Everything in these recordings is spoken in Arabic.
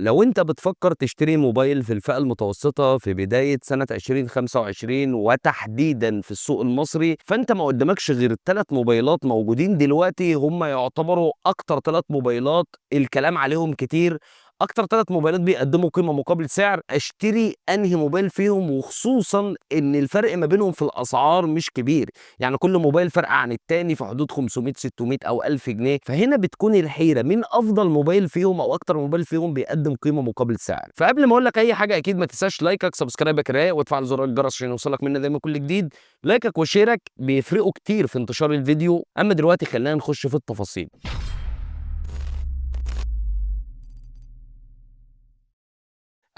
لو انت بتفكر تشتري موبايل في الفئة المتوسطة في بداية سنة 2025 وتحديدا في السوق المصري، فانت ما قدامكش غير 3 موبايلات موجودين دلوقتي، هم يعتبروا اكتر 3 موبايلات الكلام عليهم كتير، اكتر 3 موبايلات بيقدموا قيمة مقابل سعر. اشتري انهي موبايل فيهم؟ وخصوصا ان الفرق ما بينهم في الاسعار مش كبير، يعني كل موبايل فرق عن التاني في حدود 500 600 او 1000 جنيه. فهنا بتكون الحيرة مين افضل موبايل فيهم او اكتر موبايل فيهم بيقدم قيمة مقابل سعر. فقبل ما اقول لك اي حاجة، اكيد ما تنساش لايكك، سبسكرايبك رايق، وتفعل زر الجرس عشان يوصلك منا دايما كل جديد. لايكك وشيرك بيفرقوا كتير في انتشار الفيديو. اما دلوقتي خلينا نخش في التفاصيل.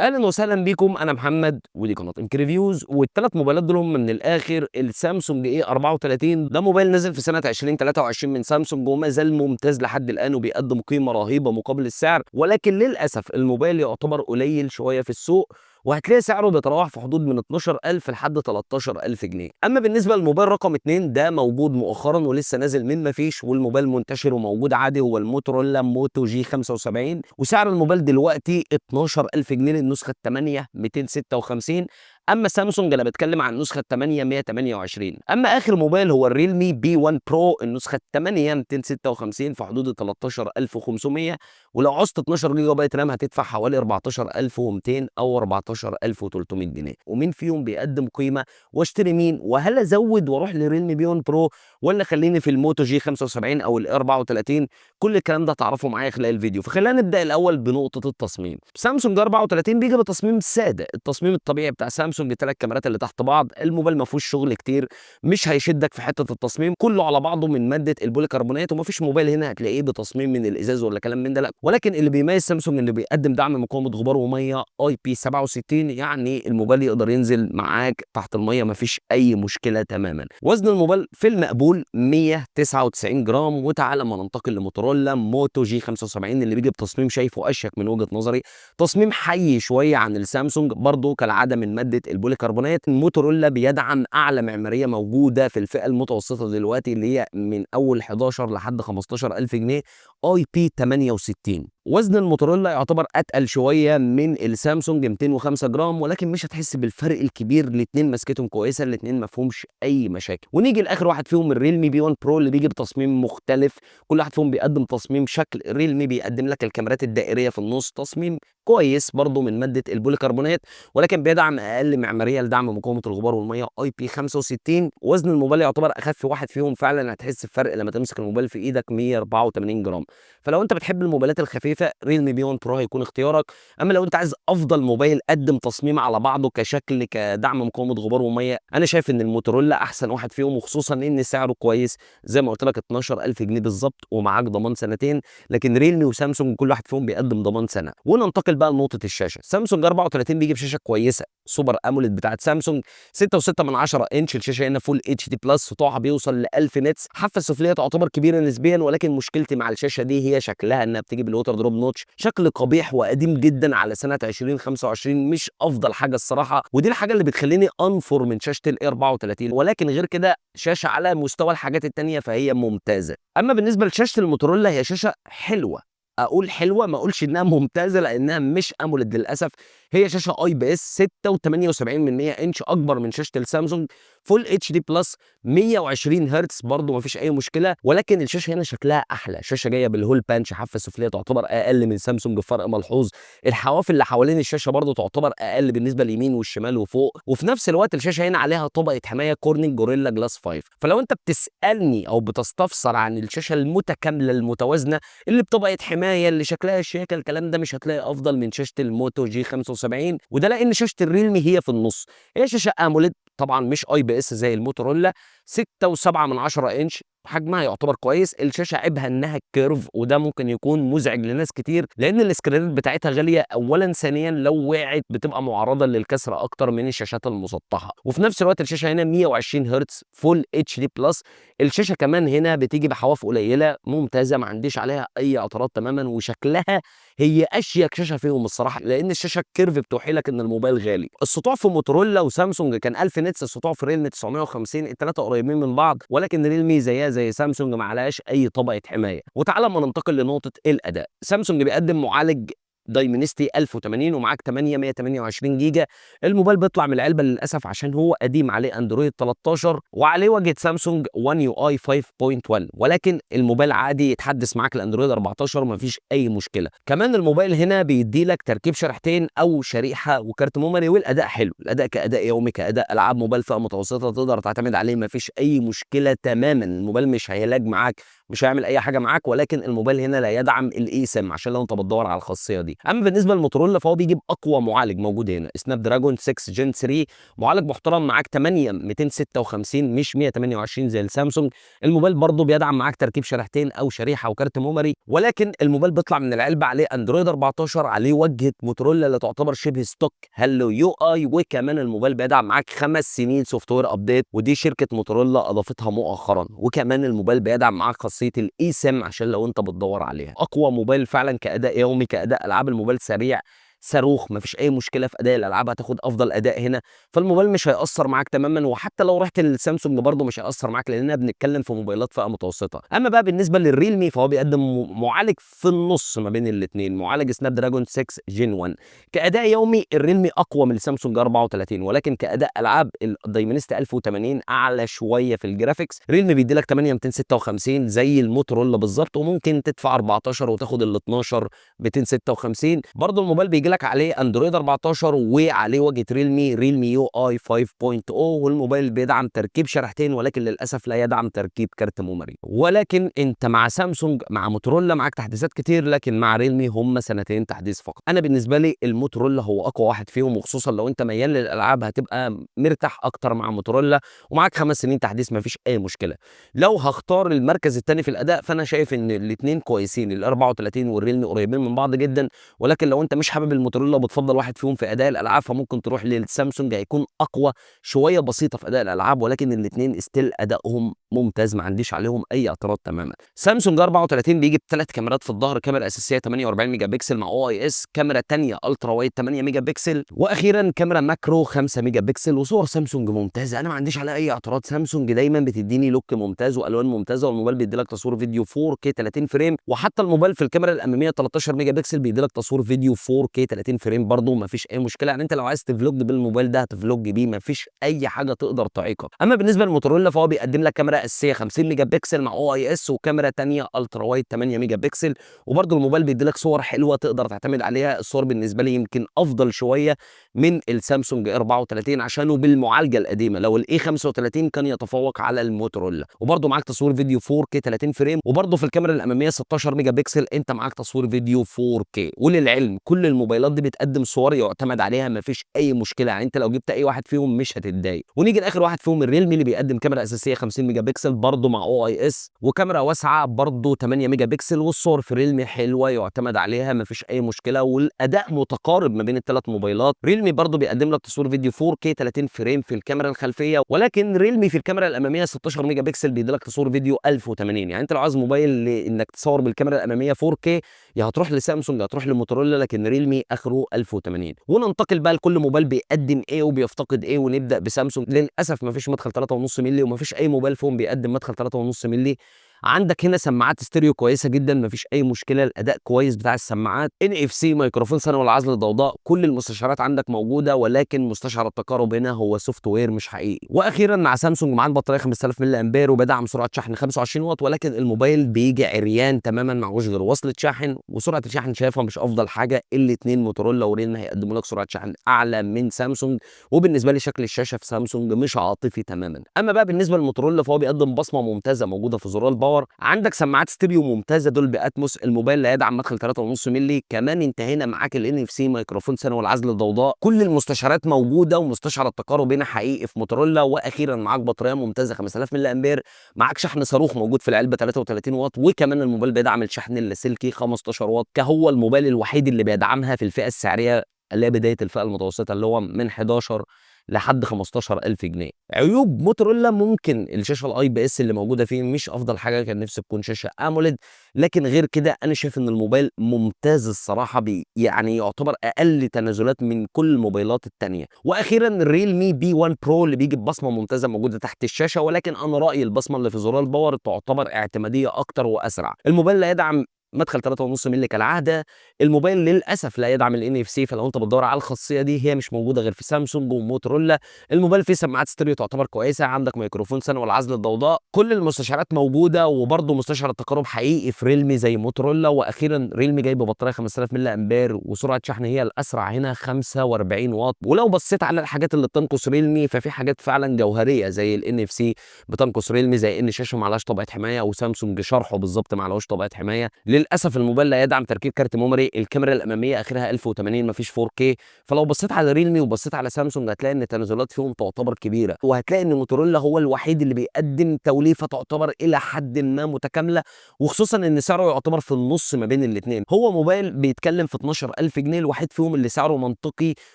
اهلا وسهلا بيكم، انا محمد ودي قناه انك ريفيوز. وال3 موبايلات دول هم من الاخر السامسونج اي 34. ده موبايل نزل في سنه 2023 من سامسونج وما زال ممتاز لحد الان وبيقدم قيمه رهيبه مقابل السعر، ولكن للاسف الموبايل يعتبر قليل شويه في السوق، وهتلاقي سعره بيتراوح في حدود من 12000 لحد 13000 جنيه. اما بالنسبه للموبايل رقم 2، ده موجود مؤخرا ولسه نازل من ما فيش، والموبايل منتشر وموجود عادي، هو الموتورولا موتو جي 75. وسعر الموبايل دلوقتي 12000 جنيه للنسخه 8 256. اما سامسونج انا بتكلم عن النسخه 8 128. اما اخر موبايل هو الريلمي بي 1 برو النسخه 8 256 في حدود 13500. ولو عوزت 12 جيجا بايت رام هتدفع حوالي 14200 او 14300 جنيه. ومين فيهم بيقدم قيمه؟ واشتري مين؟ وهل ازود واروح لريلمي بي 1 برو ولا خليني في الموتو جي 75 او ال 34؟ كل الكلام ده تعرفه معايا خلال الفيديو. فخلينا نبدا الاول بنقطه التصميم. سامسونج 34 بيجي بتصميم ساده، التصميم الطبيعي بتاع سامسونج 3 كاميرات اللي تحت بعض. الموبايل ما فيهوش شغل كتير، مش هيشدك في حته التصميم، كله على بعضه من ماده البوليكربونات، وما فيش موبايل هنا هتلاقيه بتصميم من الازاز ولا كلام من ده، لا. ولكن اللي بيميز سامسونج انه بيقدم دعم مقاومه غبار وميه اي بي 67، يعني الموبايل يقدر ينزل معاك تحت الميه ما فيش اي مشكله تماما. وزن الموبايل في المقبول 199 جرام. وتعالى ما ننتقل لموتورولا موتو جي 75 اللي بيجي بتصميم شايفه اشيك من وجهه نظري، تصميم حي شويه عن السامسونج، برضه كالعاده من ماده البوليكربونات. الموتورولا بيدعم اعلى معماريه موجوده في الفئه المتوسطه دلوقتي، اللي هي من اول 11 لحد 15000 جنيه، اي بي 68. وزن الموتورولا يعتبر اتقل شويه من السامسونج 205 جرام، ولكن مش هتحس بالفرق الكبير. الاثنين مسكتهم كويسه، الاثنين ما فيهمش اي مشاكل. ونيجي لاخر واحد فيهم الريلمي بي 1 برو اللي بيجي بتصميم مختلف. كل واحد فيهم بيقدم تصميم شكل. الريلمي بيقدم لك الكاميرات الدائريه في النص، تصميم كويس برضه من ماده البوليكربونات، ولكن بيدعم اقل معماريه لدعم مقاومه الغبار والميه اي بي 65. وزن الموبايل يعتبر اخف واحد فيهم، فعلا هتحس بفرق لما تمسك الموبايل في ايدك، 184 جرام. فلو انت بتحب الموبايلات الخفيفه ريلمي بي 1 برو هيكون اختيارك. اما لو انت عايز افضل موبايل قدم تصميم على بعضه كشكل كدعم مقاومه غبار وميه، انا شايف ان الموتورولا احسن واحد فيهم، وخصوصا ان سعره كويس زي ما قلت لك 12000 جنيه بالظبط، ومعاك ضمان سنتين. لكن ريلمي وسامسونج كل واحد فيهم بيقدم ضمان سنه. وننتقل بقى لنقطه الشاشه. سامسونج 34 بيجي بشاشه كويسه سوبر اموليد بتاعت سامسونج 6.6 انش. الشاشه هنا فول اتش دي بلس، سطوعها بيوصل ل 1000 نتس. حافه السفليه تعتبر كبيره نسبيا، ولكن مشكلتي مع الشاشه دي هي شكلها، انها بتيجي بالوتر دروب نوتش، شكل قبيح وقديم جدا على سنه 2025، مش افضل حاجه الصراحه. ودي الحاجه اللي بتخليني انفر من شاشه الاي 34. ولكن غير كده شاشه على مستوى الحاجات التانيه فهي ممتازه. اما بالنسبه لشاشه الموتورولا هي شاشه حلوه، اقول حلوه ما اقولش انها ممتازه لانها مش اموليد للاسف. هي شاشه اي بي اس 6.78 انش، اكبر من شاشه السامسونج. فول اتش دي بلس 120 هرتز، برضه ما فيش اي مشكله. ولكن الشاشه هنا شكلها احلى، شاشه جايه بالهول بانش، حافه السفليه تعتبر اقل من سامسونج بفرق ملحوظ. الحواف اللي حوالين الشاشه برضه تعتبر اقل بالنسبه لليمين والشمال وفوق. وفي نفس الوقت الشاشه هنا عليها طبقه حمايه كورنينج جوريلا جلاس 5. فلو انت بتسالني او بتستفسر عن الشاشه المتكامله المتوازنه اللي بطبقه حمايه اللي شكلها شياكه، الكلام ده مش هتلاقي افضل من شاشه الموتو جي 75. وده لان شاشه الريلمي هي في النص، هي شاشه اموليد طبعا مش اي بي اس زي الموتورولا، 6.7 انش. حجمها يعتبر كويس. الشاشه عيبها انها كيرف، وده ممكن يكون مزعج لناس كتير لان السكرينات بتاعتها غاليه اولا، ثانيا لو وقعت بتبقى معرضه للكسر اكتر من الشاشات المسطحه. وفي نفس الوقت الشاشه هنا 120 هرتز فول اتش دي بلس. الشاشه كمان هنا بتيجي بحواف قليله ممتازه، ما عنديش عليها اي اعتراض تماما. وشكلها هي اشيك شاشه فيهم الصراحه، لان الشاشه الكيرف بتوحي لك ان الموبايل غالي. السطوع في موتورولا وسامسونج كان 1000 نتس، السطوع في ريلمي 950. الثلاثه قريبين من بعض، ولكن ريلمي زيها زي سامسونج ما عليهاش اي طبقه حمايه. وتعالى ما ننتقل لنقطه الاداء. سامسونج بيقدم معالج دايمنستي 1080 ومعاك 8 128 جيجا. الموبايل بيطلع من العلبه للاسف عشان هو قديم، عليه اندرويد 13 وعليه واجهه سامسونج وان يو اي 5.1، ولكن الموبايل عادي يتحدث معاك الاندرويد 14 مفيش اي مشكله. كمان الموبايل هنا بيدي لك تركيب شريحتين او شريحه وكارت ميموري، والاداء حلو، الاداء كاداء يومي كاداء العاب موبايل فئه متوسطه تقدر تعتمد عليه مفيش اي مشكله تماما. الموبايل مش هيلاج معاك، مش هيعمل اي حاجه معاك، ولكن الموبايل هنا لا يدعم الاي سم عشان لو انت بتدور على الخاصيه دي. اما بالنسبه للموتورولا فهو بيجيب اقوى معالج موجود هنا، سناب دراجون 6 جن 3، معالج محترم معاك 8 256 مش 128 زي السامسونج. الموبايل برضه بيدعم معاك تركيب شريحتين او شريحه وكارت ميموري، ولكن الموبايل بيطلع من العلبه عليه اندرويد 14، عليه واجهه موتورولا اللي تعتبر شبه ستوك هلو يو اي، وكمان الموبايل بيدعم معاك 5 سنين سوفت وير ابديت، ودي شركه موتورولا اضافتها مؤخرا. وكمان الموبايل بيدعم معاك خاصيه الاي سم عشان لو انت بتدور عليها. اقوى موبايل فعلا كاداء يومي كاداء العاب، الموبايل سريع صاروخ، مفيش اي مشكله في اداء الالعاب، هتاخد افضل اداء هنا، فالموبايل مش هيأثر معاك تماما. وحتى لو رحت للسامسونج برضه مش هيأثر معاك لاننا بنتكلم في موبايلات فئه متوسطه. اما بقى بالنسبه للريلمي فهو بيقدم معالج في النص ما بين الاثنين، معالج سناب دراجون 6 جن 1. كاداء يومي الريلمي اقوى من السامسونج 34، ولكن كاداء العاب الدايمنستي 1080 اعلى شويه في الجرافيكس. ريلمي بيدي لك 8 256 زي الموتورولا بالظبط، وممكن تدفع 14 وتاخد ال 12 256. برضه الموبايل بيجي لك عليه اندرويد 14 وعليه واجهه ريلمي يو اي 5.0، والموبايل بيدعم تركيب شريحتين ولكن للاسف لا يدعم تركيب كارت ميموري. ولكن انت مع سامسونج مع موتورولا معاك تحديثات كتير، لكن مع ريلمي هم سنتين تحديث فقط. انا بالنسبه لي الموتورولا هو اقوى واحد فيهم، وخصوصا لو انت ميال للالعاب هتبقى مرتاح اكتر مع موتورولا، ومعاك 5 سنين تحديث مفيش اي مشكله. لو هختار المركز الثاني في الاداء فانا شايف ان الاثنين كويسين، ال 34 والريلمي قريبين من بعض جدا، ولكن لو انت مش حابب الموتورولا وبتفضل واحد فيهم في اداء الالعاب فممكن تروح للسامسونج، هيكون اقوى شويه بسيطه في اداء الالعاب، ولكن الاثنين ستيل ادائهم ممتاز، ما عنديش عليهم اي اعتراض تماما. سامسونج 34 بيجي بثلاث كاميرات في الظهر، كاميرا اساسيه 48 ميجا بكسل مع او اي اس، كاميرا ثانيه الترا وايد 8 ميجا بكسل، واخيرا كاميرا ماكرو 5 ميجا بكسل. وصور سامسونج ممتازه، انا ما عنديش عليها اي اعتراض. سامسونج دايما بتديني لوك ممتاز والوان ممتازه، والموبايل بيدي لك تصوير فيديو 4K 30 فريم، وحتى الموبايل في الكاميرا الاماميه 13 ميجا بكسل بيدي لك تصوير فيديو 4K 30 فريم برضه، ما فيش اي مشكله. يعني انت لو عايز تفلوج بالموبايل ده هتفلوج بيه، ما فيش اي حاجه تقدر تعيقك. اما بالنسبه للموتورولا فهو بيقدم لك كاميرا اساسيه 50 ميجا بكسل مع او اي اس، وكاميرا ثانيه الترا وايد 8 ميجا بكسل، وبرضه الموبايل بيدي لك صور حلوه تقدر تعتمد عليها. الصور بالنسبه لي يمكن افضل شويه من السامسونج 34 عشانه بالمعالجه القديمه، لو الاي 35 كان يتفوق على الموتورولا. وبرضه معاك تصوير فيديو 4K 30 فريم، وبرضه في الكاميرا الاماميه 16 ميجا بكسل انت معاك تصوير فيديو 4K. وللعلم كل الموبايلات دي بتقدم صور يعتمد عليها ما فيش اي مشكله، يعني انت لو جبت اي واحد فيهم مش هتتضايق. ونيجي لاخر واحد فيهم الريلمي اللي بيقدم كاميرا اساسيه 50 ميجا بكسل برضه مع او اي اس، وكاميرا واسعه برضه 8 ميجا بكسل، والصور في ريلمي حلوه يعتمد عليها ما فيش اي مشكله، والاداء متقارب ما بين الثلاث موبايلات. ريلمي برضه بيقدم لك تصوير فيديو 4K 30 فريم في الكاميرا الخلفيه، ولكن ريلمي في الكاميرا الاماميه 16 ميجا بكسل بيدي لك تصوير فيديو 1080. يعني انت لو عايز موبايل انك تصور بالكاميرا الاماميه 4K يا هتروح لسامسونج يا هتروح لموتورولا، لكن ريلمي اخره 1080. وننتقل بقى لكل موبايل بيقدم ايه وبيفتقد ايه، ونبدا بسامسونج. للاسف ما فيش مدخل 3.5 مللي، وما فيش اي موبايل فيهم بيقدم مدخل 3.5 مللي. عندك هنا سماعات ستيريو كويسه جدا مفيش اي مشكله، الاداء كويس بتاع السماعات، NFC ميكروفون ثانوي العزل الضوضاء، كل المستشعرات عندك موجوده، ولكن مستشعر التقارب هنا هو سوفت وير مش حقيقي. واخيرا مع سامسونج معاه البطاريه 5000 ملي امبير وبيدعم سرعه شحن 25 واط، ولكن الموبايل بيجي عريان تماما معهوش غير وصله شاحن، وسرعه الشحن شايفها مش افضل حاجه. الاثنين موتورولا وريلمي هيقدموا لك سرعه شحن اعلى من سامسونج، وبالنسبه لي شكل الشاشه في سامسونج مش عاطفي تماما. اما بقى بالنسبه للموتورولا فهو بيقدم بصمه ممتازه موجوده في زرار الباور، عندك سماعات ستيريو ممتازه دولبي اتموس، الموبايل لا يدعم مدخل 3.5 مللي، كمان انت هنا معاك NFC ميكروفون ثانوي العزل الضوضاء، كل المستشعرات موجوده، ومستشعر التقارب هنا حقيقي في موتورولا. واخيرا معاك بطاريه ممتازه 5000 ملي امبير، معاك شحن صاروخ موجود في العلبه 33 واط، وكمان الموبايل بيدعم الشحن اللاسلكي 15 واط، كهو الموبايل الوحيد اللي بيدعمها في الفئه السعريه اللي هي بدايه الفئه المتوسطه اللي هو من 11 لحد 15000 جنيه. عيوب موتورولا ممكن الشاشه الاي بي اس اللي موجوده فيه مش افضل حاجه، كان نفسي تكون شاشه اموليد، لكن غير كده انا شايف ان الموبايل ممتاز الصراحه، يعني يعتبر اقل تنازلات من كل الموبايلات الثانيه. واخيرا الريلمي بي 1 برو اللي بيجي ببصمه ممتازه موجوده تحت الشاشه، ولكن انا رايي البصمه اللي في زرار الباور تعتبر اعتماديه اكتر واسرع. الموبايل لا يدعم مدخل 3.5 مللي كالعاده. الموبايل للاسف لا يدعم NFC، فلو انت بتدور على الخاصيه دي هي مش موجوده غير في سامسونج وموتورولا. الموبايل فيه سماعات ستيريو تعتبر كويسه، عندك ميكروفون ثانوي والعزل الضوضاء، كل المستشعرات موجوده، وبرده مستشعر التقارب حقيقي في ريلمي زي موتورولا. واخيرا ريلمي جايبه بطاريه 5000 ملي امبير، وسرعه شحن هي الاسرع هنا 45 واط. ولو بصيت على الحاجات اللي بتنقص ريلمي ففي حاجات فعلا جوهريه زي NFC بتنقص ريلمي، زي ان الشاشه ما عليهاش طبقه حمايه، وسامسونج شرحه بالظبط ما عليهوش طبقه حمايه. للاسف الموبايل لا يدعم تركيب كارت ميموري، الكاميرا الاماميه اخرها 1080 ما فيش 4K. فلو بصيت على ريلمي وبصيت على سامسونج هتلاقي ان التنازلات فيهم تعتبر كبيره، وهتلاقي ان موتورولا هو الوحيد اللي بيقدم توليفه تعتبر الى حد ما متكامله، وخصوصا ان سعره يعتبر في النص ما بين الاثنين. هو موبايل بيتكلم في 12000 جنيه، الوحيد فيهم اللي سعره منطقي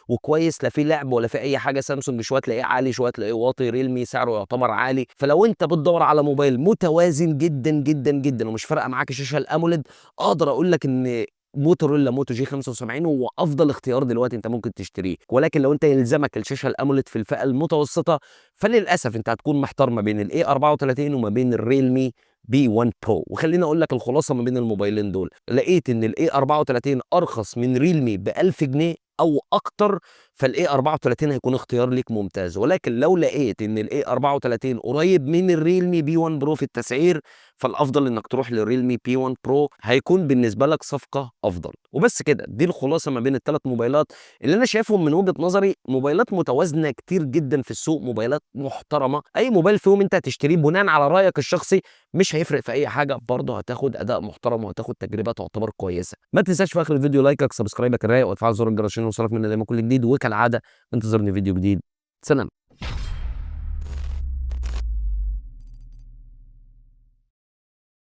وكويس، لا فيه لعب ولا فيه اي حاجه. سامسونج شويه تلاقيه عالي شويه تلاقيه واطي، ريلمي سعره يعتبر عالي. فلو انت بتدور على موبايل متوازن جدا جدا جدا ومش فارقه معاك الشاشه الاموليد، اقدر اقول لك ان موتورولا موتو جي 75 هو افضل اختيار دلوقتي انت ممكن تشتريه. ولكن لو انت يلزمك الشاشه الاموليد في الفئه المتوسطه فللاسف انت هتكون محتار ما بين الاي 34 وما بين الريلمي بي 1 برو. وخليني اقول لك الخلاصه ما بين الموبايلين دول، لقيت ان الاي 34 ارخص من ريلمي ب 1000 جنيه او اكتر، فالاي 34 هيكون اختيار ليك ممتاز. ولكن لو لقيت ان الاي 34 قريب من الريلمي بي 1 برو في التسعير، فالافضل انك تروح للريلمي بي 1 برو، هيكون بالنسبه لك صفقه افضل. وبس كده، دي الخلاصه ما بين الثلاث موبايلات اللي انا شايفهم من وجهه نظري موبايلات متوازنه كتير جدا في السوق، موبايلات محترمه. اي موبايل فيهم انت هتشتريه بناء على رايك الشخصي مش هيفرق في اي حاجه، برضه هتاخد اداء محترم وهتاخد تجربه تعتبر كويسه. ما تنساش في اخر الفيديو لايكك، سبسكرايبك الرايق، وتفعل زر الجرس عشان يوصلك مني دايما كل جديد. وكالعاده انتظرني فيديو جديد. سلام.